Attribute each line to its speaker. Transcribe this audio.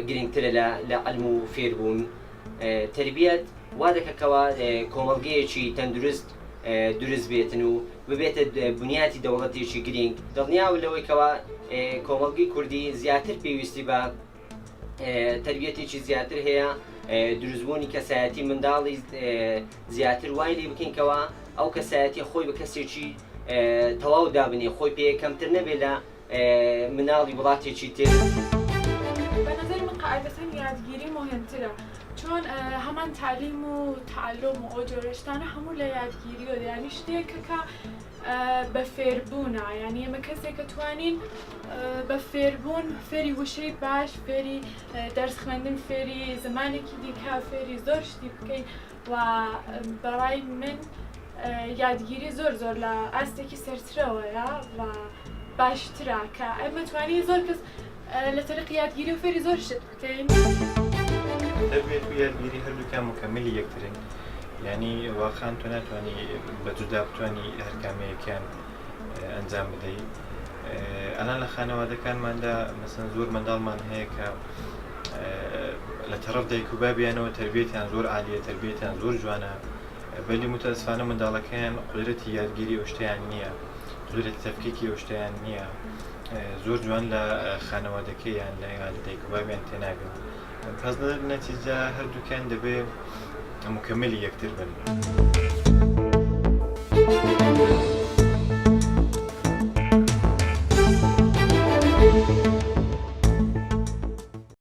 Speaker 1: گرنگترە لە علم و فێربوون. تربیەت وا دەکەکەوە کۆمەڵگەیەکی تەندروست دروست بێتن و ببێتە بنیاتی دەوڵەتێکی گرنگ. دڵنیاو لەوەیکەوە کۆمەڵگەی کوردی زیاتر پێویستی بە تربیەتێکی زیاتر هەیە، دروستبوونی کەسایەتی منداڵی زیاتر وای لێ بکەینکەوە ئەو کەسایەتی خۆی بە کەسێکی تەواو دابنێ، خۆی پێ کەمتر نەبێت لە مناڵی وڵاتێکی تر.
Speaker 2: بەنظر من قاعدەتەن یادگیری مهمترە، چۆن هەمان تعلیم و تعلم و ئەو جۆرەشتانە هەموو لە یادگیریۆ، یعنی شتێکەکە بە فێربوونە، یعنی ئێمە کەسێک کە توانین بە فێربوون فێری وشەی باش، فێری دەرس خوێندن، فێری زمانێکی دیکە، فێری زۆر شتی بکەین و بەڕای من یادگیری زۆر زۆر لە ئاستێکی سەرترەوەیە و باشترە کە ئەمە توانی زۆر کەس لە تەرەقی یادگیری و فێری زۆر شت بکەین.
Speaker 3: دەبێت یادگیری هەردووکیان مکەمەلی یەکترن، یعنی واقعان تۆ ناتوانانی بە جودا بتوانانی هەر کامەیەکیان ئەنجام بدەیت. ئەلان لە خانەوادەکانماندا مەسەن زۆر منداڵمان هەیە کە لە تەرەف دایک و بابیانەوە تربیەتیان زۆر عالیە، تربیەتیان زۆر جوانە، بەلی متەسفانە منداڵەکەیان قدرەتی یادگیری ئەو شتیان نییە، قدرەتی تەفکیکی ئەو شتیان نییە، زۆر جوان لە خانەوادەکەیان لە دایک و بابیان تێناگەن. پس نەتیجە هەردووکیان دەبێت مکەمەلی یەکتر بن.